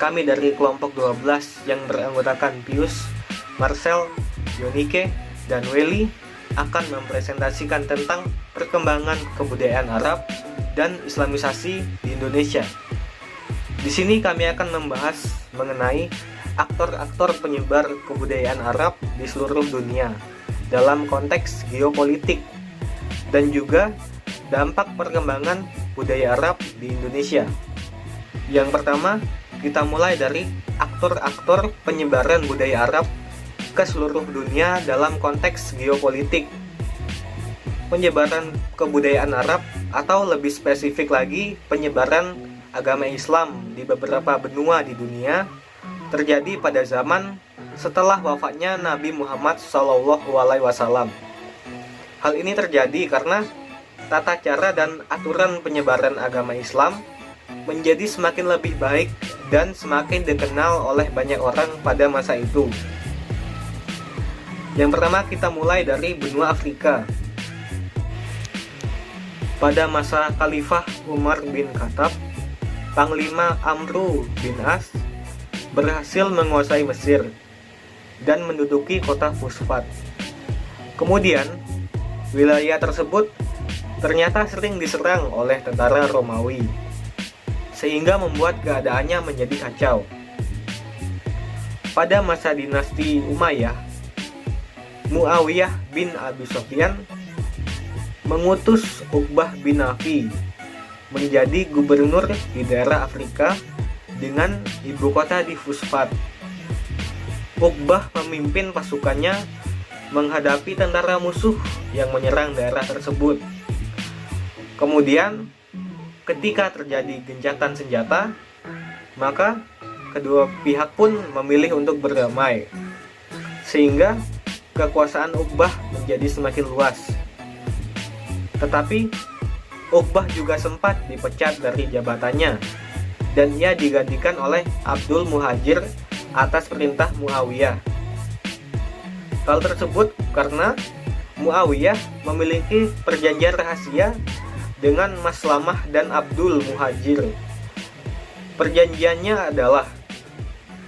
kami dari kelompok 12 yang beranggotakan Pius, Marcel, Yonike, dan Welly akan mempresentasikan tentang perkembangan kebudayaan Arab dan Islamisasi di Indonesia. Di sini kami akan membahas mengenai aktor-aktor penyebar kebudayaan Arab di seluruh dunia dalam konteks geopolitik dan juga dampak perkembangan budaya Arab di Indonesia. Yang pertama, kita mulai dari aktor-aktor penyebaran budaya Arab ke seluruh dunia dalam konteks geopolitik. Penyebaran kebudayaan Arab atau lebih spesifik lagi penyebaran agama Islam di beberapa benua di dunia terjadi pada zaman setelah wafatnya Nabi Muhammad SAW. Hal ini terjadi karena tata cara dan aturan penyebaran agama Islam menjadi semakin lebih baik dan semakin dikenal oleh banyak orang pada masa itu. Yang pertama, kita mulai dari benua Afrika. Pada masa Khalifah Umar bin Khattab, Panglima Amru bin As berhasil menguasai Mesir dan menduduki kota Fustat. Kemudian, wilayah tersebut ternyata sering diserang oleh tentara Romawi, sehingga membuat keadaannya menjadi kacau. Pada masa dinasti Umayyah, Muawiyah bin Abi Sufyan mengutus Uqbah bin Nafi menjadi gubernur di daerah Afrika dengan ibu kota di Fustat. Uqbah memimpin pasukannya menghadapi tentara musuh yang menyerang daerah tersebut. Kemudian, ketika terjadi gencatan senjata, maka kedua pihak pun memilih untuk berdamai, sehingga kekuasaan Uqbah menjadi semakin luas. Tetapi Uqbah juga sempat dipecat dari jabatannya dan ia digantikan oleh Abdul Muhajir atas perintah Muawiyah. Hal tersebut karena Muawiyah memiliki perjanjian rahasia dengan Maslamah dan Abdul Muhajir. Perjanjiannya adalah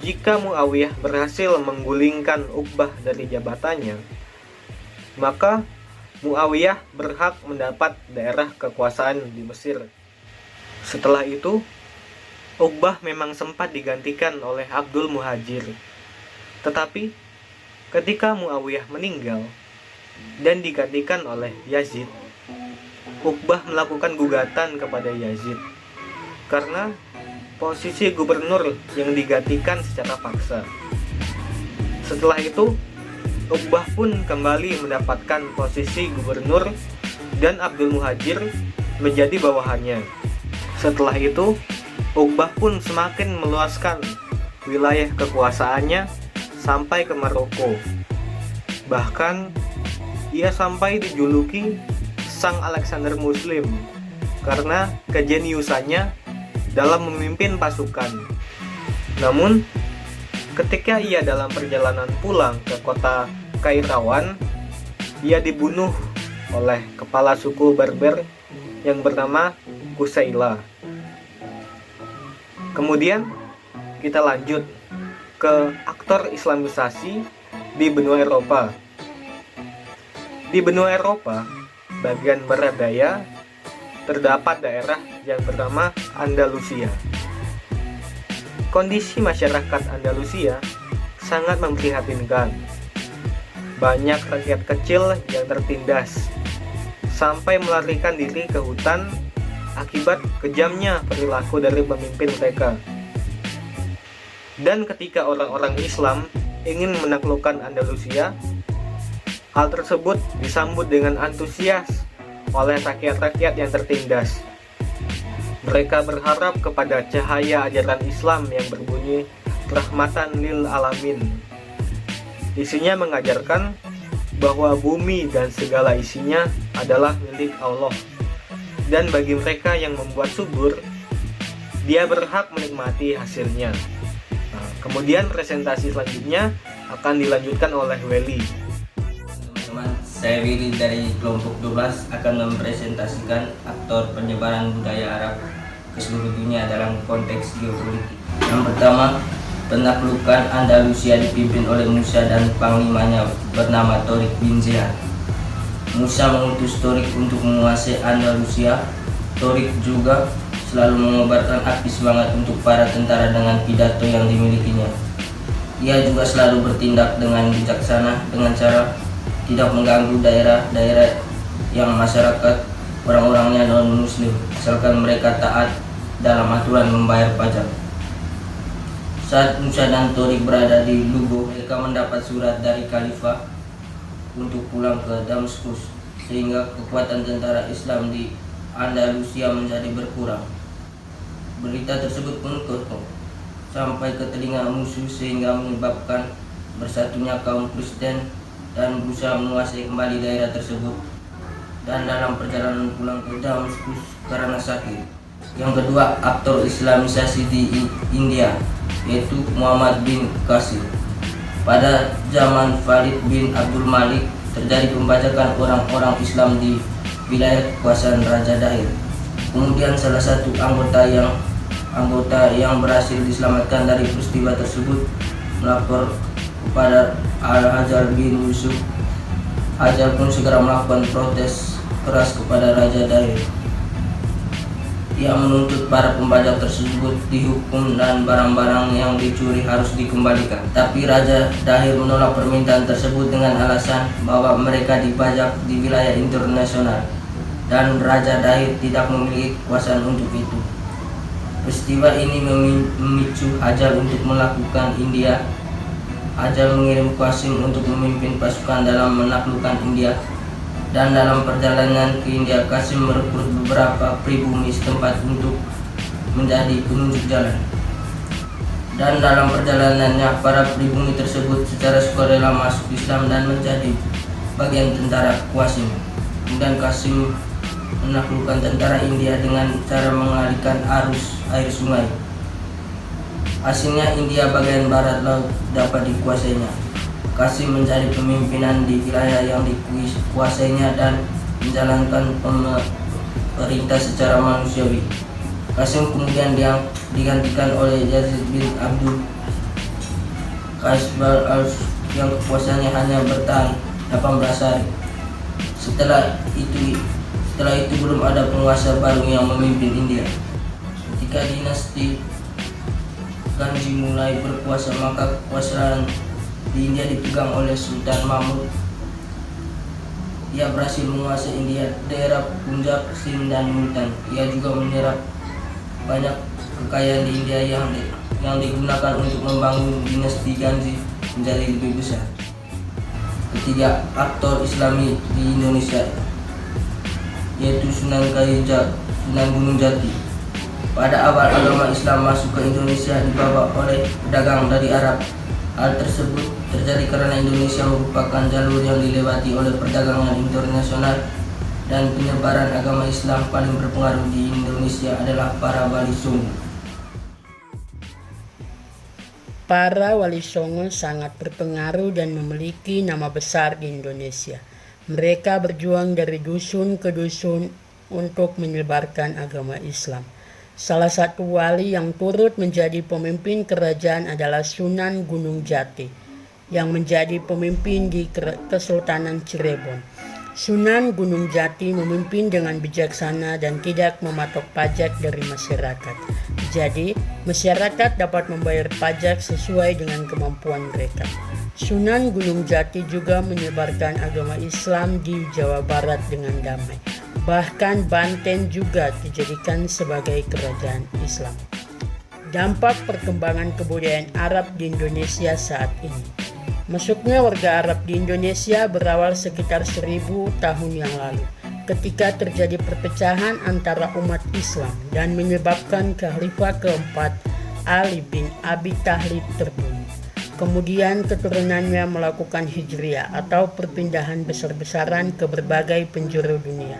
jika Muawiyah berhasil menggulingkan Uqbah dari jabatannya, maka Muawiyah berhak mendapat daerah kekuasaan di Mesir. Setelah itu, Uqbah memang sempat digantikan oleh Abdul Muhajir. Tetapi ketika Muawiyah meninggal dan digantikan oleh Yazid, Uqbah melakukan gugatan kepada Yazid karena posisi gubernur yang digantikan secara paksa. Setelah itu, Uqbah pun kembali mendapatkan posisi gubernur dan Abdul Muhajir menjadi bawahannya. Setelah itu, Uqbah pun semakin meluaskan wilayah kekuasaannya sampai ke Maroko. Bahkan, ia sampai dijuluki Sang Alexander Muslim karena kejeniusannya dalam memimpin pasukan. Namun, ketika ia dalam perjalanan pulang ke kota Kairawan, ia dibunuh oleh kepala suku Berber yang bernama Kusaila. Kemudian, kita lanjut ke aktor Islamisasi di benua Eropa. Di benua Eropa, bagian barat daya, terdapat daerah yang bernama Andalusia. Kondisi masyarakat Andalusia sangat memprihatinkan. Banyak rakyat kecil yang tertindas sampai melarikan diri ke hutan akibat kejamnya perilaku dari pemimpin mereka. Dan ketika orang-orang Islam ingin menaklukkan Andalusia, hal tersebut disambut dengan antusias oleh rakyat-rakyat yang tertindas. Mereka berharap kepada cahaya ajaran Islam yang berbunyi rahmatan lil alamin. Isinya mengajarkan bahwa bumi dan segala isinya adalah milik Allah. Dan bagi mereka yang membuat subur, dia berhak menikmati hasilnya. Nah, kemudian presentasi selanjutnya akan dilanjutkan oleh Welly. Teman-teman, saya Willy dari kelompok 12 akan mempresentasikan aktor penyebaran budaya Arab ke seluruh dunia dalam konteks geopolitik. Yang pertama, penaklukan Andalusia dipimpin oleh Musa dan panglimanya bernama Torik bin Ziyad. Musa mengutus Torik untuk menguasai Andalusia. Torik juga selalu mengobarkan api semangat untuk para tentara dengan pidato yang dimilikinya. Ia juga selalu bertindak dengan bijaksana dengan cara tidak mengganggu daerah-daerah yang masyarakat orang-orangnya non-muslim, asalkan mereka taat dalam aturan membayar pajak. Saat Musa dan Torik berada di Lugo, mereka mendapat surat dari Khalifah untuk pulang ke Damaskus, sehingga kekuatan tentara Islam di Andalusia menjadi berkurang. Berita tersebut pun sampai ke telinga musuh sehingga menyebabkan bersatunya kaum Kristen dan berusaha menguasai kembali daerah tersebut, dan dalam perjalanan pulang ke Damaskus karena sakit. Yang kedua, aktor Islamisasi di India, yaitu Muhammad bin Qasim. Pada zaman Khalid bin Abdul Malik terjadi pembajakan orang-orang Islam di wilayah kekuasaan Raja Dahir. Kemudian salah satu anggota yang berhasil diselamatkan dari peristiwa tersebut melapor kepada Al-Hajar bin Yusuf. Hajar pun segera melakukan protes keras kepada Raja Dahir. Ia menuntut para pembajak tersebut dihukum dan barang-barang yang dicuri harus dikembalikan. Tapi Raja Dahir menolak permintaan tersebut dengan alasan bahwa mereka dibajak di wilayah internasional dan Raja Dahir tidak memiliki kekuasaan untuk itu. Peristiwa ini memicu Hajar untuk melakukan India. Hajar mengirim Qasim untuk memimpin pasukan dalam menaklukkan India, dan dalam perjalanan ke India Qasim merekrut beberapa pribumi setempat untuk menjadi penunjuk jalan. Dan dalam perjalanannya para pribumi tersebut secara sukarela masuk Islam dan menjadi bagian tentara Qasim. Kemudian Qasim menaklukkan tentara India dengan cara mengalihkan arus air sungai. Hasilnya India bagian barat laut dapat dikuasainya. Qasim menjadi pemimpinan di wilayah yang dikuasainya dan menjalankan pemerintah secara manusiawi. Qasim kemudian digantikan oleh Yazid bin Abdul Qasbal yang kekuasaannya hanya bertahan 18 hari. Setelah itu belum ada penguasa baru yang memimpin India. Ketika dinasti Ghanji mulai berkuasa, maka kekuasaan di India dipegang oleh Sultan Mahmud. Ia berhasil menguasai India, daerah Punjab, Sind dan Multan. Ia juga menyerap banyak kekayaan di India yang digunakan untuk membangun dinasti Ghanji menjadi lebih besar. Ketiga, aktor Islami di Indonesia, yaitu Sunan Gunung Jati. Pada awal agama Islam masuk ke Indonesia dibawa oleh pedagang dari Arab. Hal tersebut terjadi karena Indonesia merupakan jalur yang dilewati oleh perdagangan internasional, dan penyebaran agama Islam paling berpengaruh di Indonesia adalah para Wali Songo. Para Wali Songo sangat berpengaruh dan memiliki nama besar di Indonesia. Mereka berjuang dari dusun ke dusun untuk menyebarkan agama Islam. Salah satu wali yang turut menjadi pemimpin kerajaan adalah Sunan Gunung Jati, yang menjadi pemimpin di Kesultanan Cirebon. Sunan Gunung Jati memimpin dengan bijaksana dan tidak mematok pajak dari masyarakat. Jadi, masyarakat dapat membayar pajak sesuai dengan kemampuan mereka. Sunan Gunung Jati juga menyebarkan agama Islam di Jawa Barat dengan damai. Bahkan Banten juga dijadikan sebagai kerajaan Islam. Dampak perkembangan kebudayaan Arab di Indonesia saat ini. Masuknya warga Arab di Indonesia berawal sekitar 1000 tahun yang lalu, ketika terjadi perpecahan antara umat Islam dan menyebabkan Khalifah keempat Ali bin Abi Thalib terbunuh. Kemudian keturunannya melakukan hijriah atau perpindahan besar-besaran ke berbagai penjuru dunia.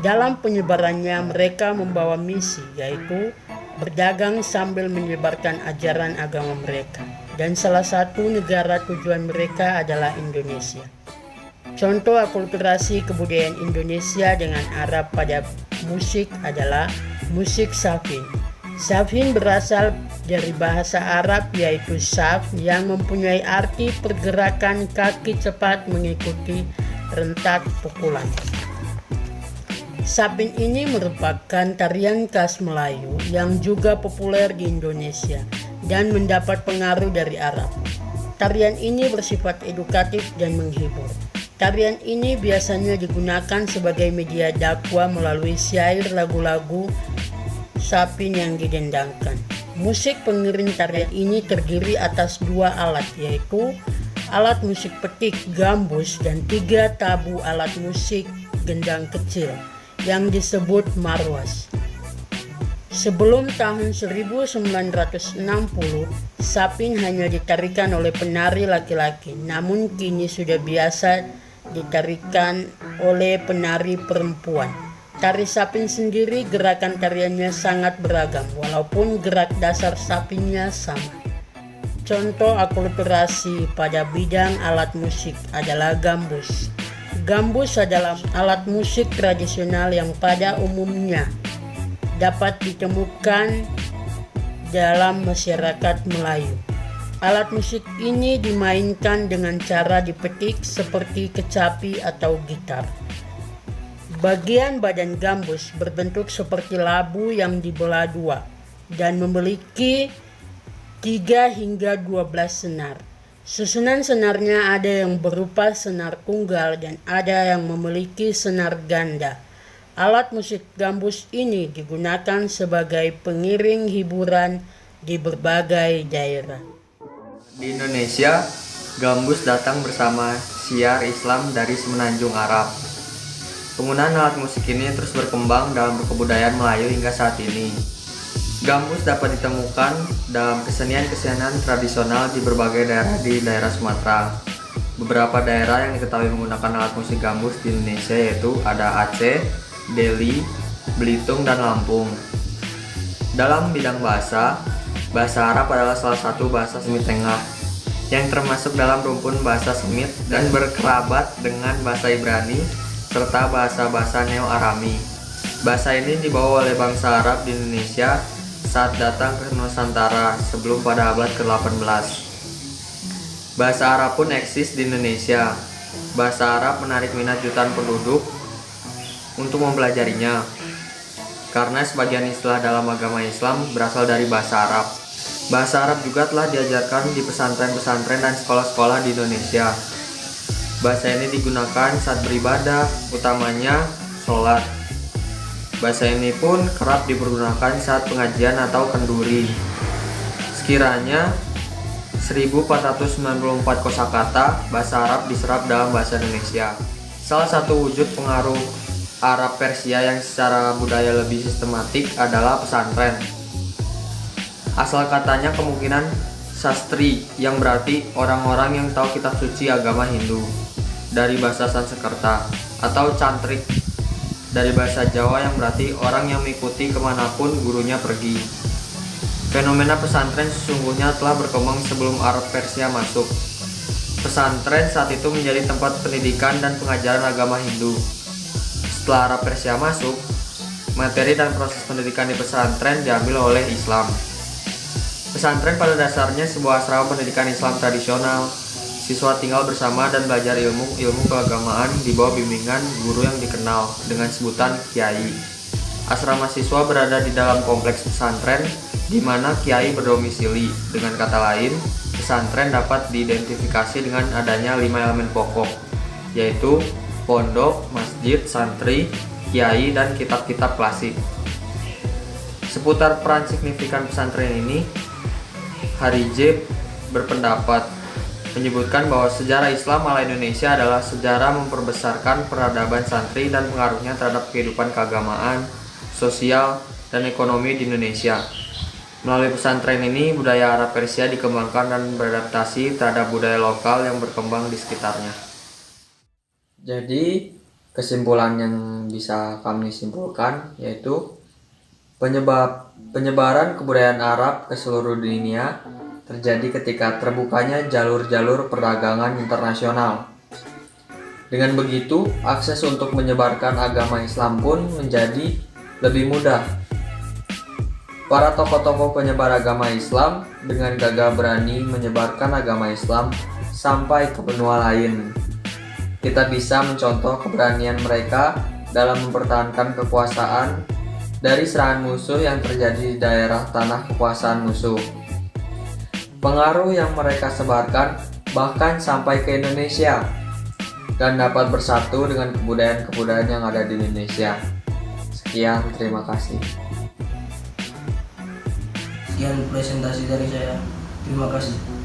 Dalam penyebarannya mereka membawa misi, yaitu berdagang sambil menyebarkan ajaran agama mereka. Dan salah satu negara tujuan mereka adalah Indonesia. Contoh akulturasi kebudayaan Indonesia dengan Arab pada musik adalah Musik Shafin. Shafin berasal dari bahasa Arab yaitu shaf yang mempunyai arti pergerakan kaki cepat mengikuti rentak pukulan. Shafin ini merupakan tarian khas Melayu yang juga populer di Indonesia dan mendapat pengaruh dari Arab. Tarian ini bersifat edukatif dan menghibur. Tarian ini biasanya digunakan sebagai media dakwah melalui syair lagu-lagu Shafin yang didendangkan. Musik pengiring tarian ini terdiri atas 2 alat, yaitu alat musik petik gambus dan 3 tabu alat musik gendang kecil yang disebut marwas. Sebelum tahun 1960, Shafin hanya ditarikan oleh penari laki-laki, namun kini sudah biasa ditarikan oleh penari perempuan. Tari Shafin sendiri gerakan tariannya sangat beragam, walaupun gerak dasar Shafinnya sama. Contoh akulturasi pada bidang alat musik adalah gambus. Gambus adalah alat musik tradisional yang pada umumnya dapat ditemukan dalam masyarakat Melayu. Alat musik ini dimainkan dengan cara dipetik seperti kecapi atau gitar. Bagian badan gambus berbentuk seperti labu yang dibelah 2 dan memiliki 3 hingga 12 senar. Susunan senarnya ada yang berupa senar tunggal dan ada yang memiliki senar ganda. Alat musik gambus ini digunakan sebagai pengiring hiburan di berbagai daerah. Di Indonesia, gambus datang bersama syiar Islam dari semenanjung Arab. Penggunaan alat musik ini terus berkembang dalam kebudayaan Melayu hingga saat ini. Gambus dapat ditemukan dalam kesenian-kesenian tradisional di berbagai daerah di daerah Sumatera. Beberapa daerah yang diketahui menggunakan alat musik gambus di Indonesia yaitu ada Aceh, Deli, Belitung, dan Lampung. Dalam bidang bahasa Arab adalah salah satu bahasa Semit Tengah yang termasuk dalam rumpun bahasa Semit dan berkerabat dengan bahasa Ibrani serta bahasa-bahasa Neo-Arami. Bahasa ini dibawa oleh bangsa Arab di Indonesia saat datang ke Nusantara sebelum pada abad ke-18. Bahasa Arab pun eksis di Indonesia. Bahasa Arab menarik minat jutaan penduduk untuk mempelajarinya karena sebagian istilah dalam agama Islam berasal dari bahasa Arab. Bahasa Arab juga telah diajarkan di pesantren-pesantren dan sekolah-sekolah di Indonesia. Bahasa ini digunakan saat beribadah, utamanya sholat. Bahasa ini pun kerap dipergunakan saat pengajian atau kenduri. Sekiranya 1494 kosakata bahasa Arab diserap dalam bahasa Indonesia. Salah satu wujud pengaruh Arab Persia yang secara budaya lebih sistematik adalah pesantren. Asal katanya kemungkinan sastri yang berarti orang-orang yang tahu kitab suci agama Hindu dari bahasa Sanskerta, atau cantrik dari bahasa Jawa yang berarti orang yang mengikuti kemanapun gurunya pergi. Fenomena pesantren sesungguhnya telah berkembang sebelum Arab Persia masuk. Pesantren saat itu menjadi tempat pendidikan dan pengajaran agama Hindu. Setelah Arab Persia masuk, materi dan proses pendidikan di pesantren diambil oleh Islam. Pesantren pada dasarnya sebuah asrama pendidikan Islam tradisional. Siswa tinggal bersama dan belajar ilmu keagamaan di bawah bimbingan guru yang dikenal dengan sebutan kiai. Asrama siswa berada di dalam kompleks pesantren di mana kiai berdomisili. Dengan kata lain, pesantren dapat diidentifikasi dengan adanya 5 elemen pokok, yaitu pondok, masjid, santri, kiai, dan kitab-kitab klasik. Seputar peran signifikan pesantren ini, Harijé berpendapat menyebutkan bahwa sejarah Islam ala Indonesia adalah sejarah memperbesarkan peradaban santri dan pengaruhnya terhadap kehidupan keagamaan, sosial, dan ekonomi di Indonesia. Melalui pesantren ini, budaya Arab Persia dikembangkan dan beradaptasi terhadap budaya lokal yang berkembang di sekitarnya. Jadi, kesimpulan yang bisa kami simpulkan yaitu penyebaran kebudayaan Arab ke seluruh dunia terjadi ketika terbukanya jalur-jalur perdagangan internasional. Dengan begitu, akses untuk menyebarkan agama Islam pun menjadi lebih mudah Para tokoh-tokoh penyebar agama Islam dengan gagah berani menyebarkan agama Islam sampai ke benua lain. Kita bisa mencontoh keberanian mereka dalam mempertahankan kekuasaan dari serangan musuh yang terjadi di daerah tanah kekuasaan musuh. Pengaruh yang mereka sebarkan bahkan sampai ke Indonesia dan dapat bersatu dengan kebudayaan-kebudayaan yang ada di Indonesia. Sekian, terima kasih. Sekian presentasi dari saya. Terima kasih.